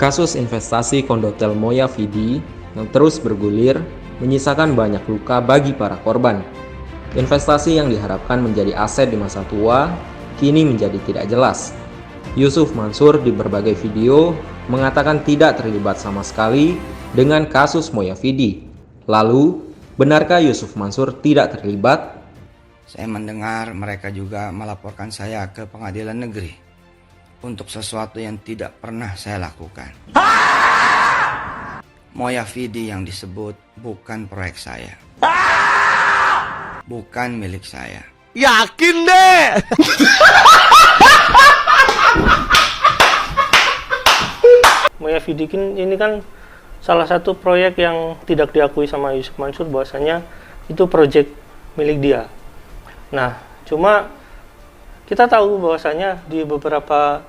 Kasus investasi Kondotel Moya Vidi yang terus bergulir menyisakan banyak luka bagi para korban. Investasi yang diharapkan menjadi aset di masa tua kini menjadi tidak jelas. Yusuf Mansur di berbagai video mengatakan tidak terlibat sama sekali dengan kasus Moya Vidi. Lalu, benarkah Yusuf Mansur tidak terlibat? Saya mendengar mereka juga melaporkan saya ke pengadilan negeri untuk sesuatu yang tidak pernah saya lakukan. Moya Vidi yang disebut bukan proyek saya. Bukan milik saya. Yakin deh. Moya Vidi ini kan salah satu proyek yang tidak diakui sama Yusuf Mansur bahwasanya itu proyek milik dia. Nah, cuma kita tahu bahwasanya di beberapa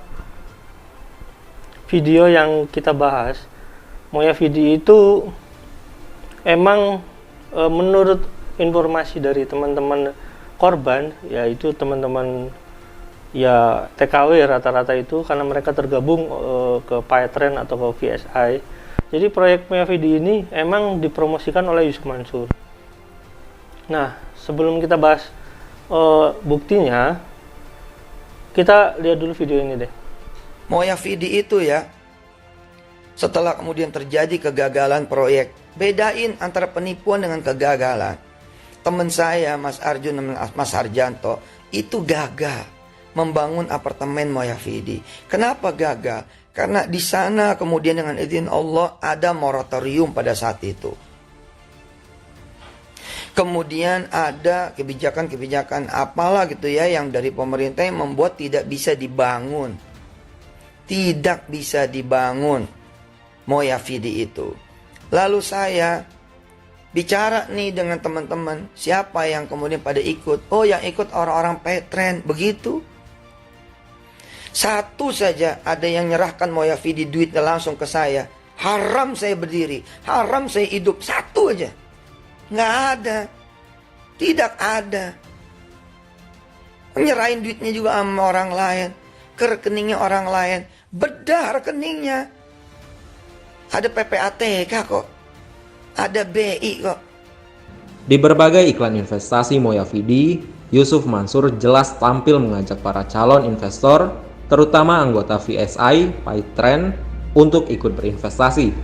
video yang kita bahas, Moya Vidi itu emang menurut informasi dari teman-teman korban, yaitu teman-teman ya TKW rata-rata itu, karena mereka tergabung ke PayTrend atau ke VSI. Jadi proyek Moya Vidi ini emang dipromosikan oleh Yusuf Mansur. Nah, sebelum kita bahas buktinya, kita lihat dulu video ini deh. Moya Vidi itu ya, setelah kemudian terjadi kegagalan proyek, bedain antara penipuan dengan kegagalan. Teman saya, Mas Arjun dan Mas Harjanto, itu gagal membangun apartemen Moya Vidi. Kenapa gagal? Karena di sana kemudian dengan izin Allah ada moratorium pada saat itu. Kemudian ada kebijakan-kebijakan apalah gitu ya yang dari pemerintah yang membuat tidak bisa dibangun. Tidak bisa dibangun Moya Vidi itu. Lalu saya bicara nih dengan teman-teman, siapa yang kemudian pada ikut? Oh, yang ikut orang-orang PayTrend, begitu. Satu saja ada yang nyerahkan Moya Vidi duitnya langsung ke saya. Haram saya berdiri, haram saya hidup, satu aja. Nggak ada. Tidak ada. Nyerahin duitnya juga sama orang lain. Ke rekeningnya orang lain. Bedah rekeningnya. Ada PPATK kok. Ada BI kok. Di berbagai iklan investasi Moya Vidi, Yusuf Mansur jelas tampil mengajak para calon investor, terutama anggota VSI, PayTrend, untuk ikut berinvestasi.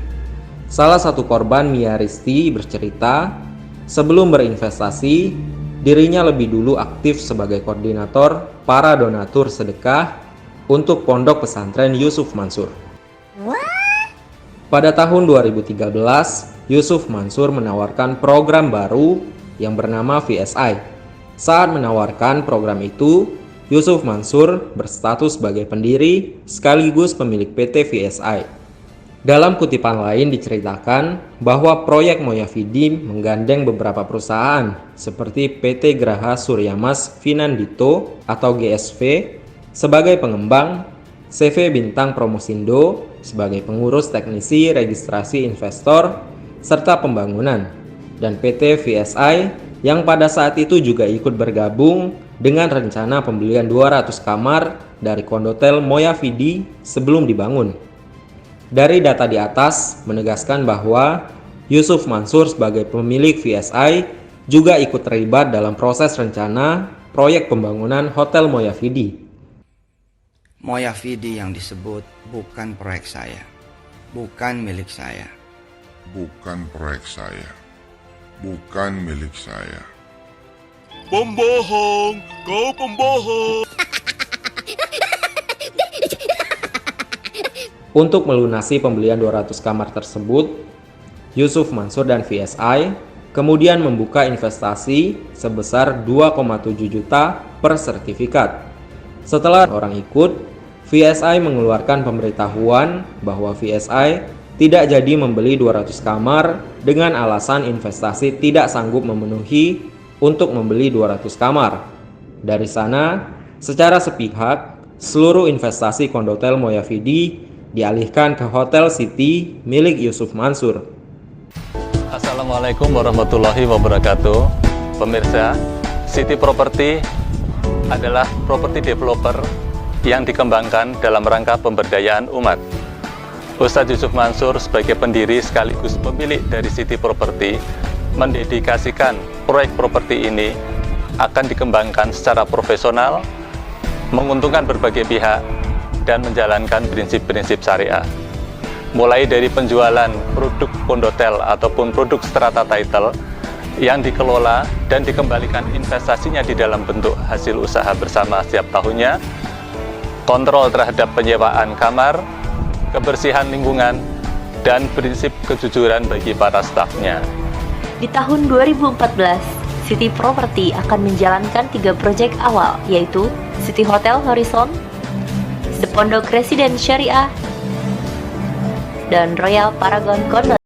Salah satu korban, Mia Risti, bercerita, sebelum berinvestasi, dirinya lebih dulu aktif sebagai koordinator para donatur sedekah untuk pondok pesantren Yusuf Mansur. Pada tahun 2013, Yusuf Mansur menawarkan program baru yang bernama VSI. Saat menawarkan program itu, Yusuf Mansur berstatus sebagai pendiri sekaligus pemilik PT VSI. Dalam kutipan lain diceritakan bahwa proyek Moya Vidi menggandeng beberapa perusahaan seperti PT Graha Suryamas Finandito atau GSV sebagai pengembang, CV Bintang Promosindo sebagai pengurus teknisi registrasi investor serta pembangunan, dan PT VSI yang pada saat itu juga ikut bergabung dengan rencana pembelian 200 kamar dari Kondotel Moya Vidi sebelum dibangun. Dari data di atas menegaskan bahwa Yusuf Mansur sebagai pemilik VSI juga ikut terlibat dalam proses rencana proyek pembangunan Hotel Moya Vidi. Moya Vidi yang disebut bukan proyek saya. Bukan milik saya. Bukan proyek saya. Bukan milik saya. Pembohong, kau pembohong. Untuk melunasi pembelian 200 kamar tersebut, Yusuf Mansur dan VSI kemudian membuka investasi sebesar 2,7 juta per sertifikat. Setelah orang ikut, VSI mengeluarkan pemberitahuan bahwa VSI tidak jadi membeli 200 kamar dengan alasan investasi tidak sanggup memenuhi untuk membeli 200 kamar. Dari sana, secara sepihak, seluruh investasi Kondotel Moya Vidi dialihkan ke Hotel City milik Yusuf Mansur. Assalamualaikum warahmatullahi wabarakatuh. Pemirsa, City Property adalah properti developer yang dikembangkan dalam rangka pemberdayaan umat. Ustadz Yusuf Mansur sebagai pendiri sekaligus pemilik dari City Property mendedikasikan proyek properti ini akan dikembangkan secara profesional, menguntungkan berbagai pihak, dan menjalankan prinsip-prinsip syariah. Mulai dari penjualan produk kondotel ataupun produk strata title yang dikelola dan dikembalikan investasinya di dalam bentuk hasil usaha bersama setiap tahunnya, kontrol terhadap penyewaan kamar, kebersihan lingkungan, dan prinsip kejujuran bagi para stafnya. Di tahun 2014, City Property akan menjalankan 3 proyek awal, yaitu City Hotel Horizon, The Pondok Residen Syariah, dan Royal Paragon Condo.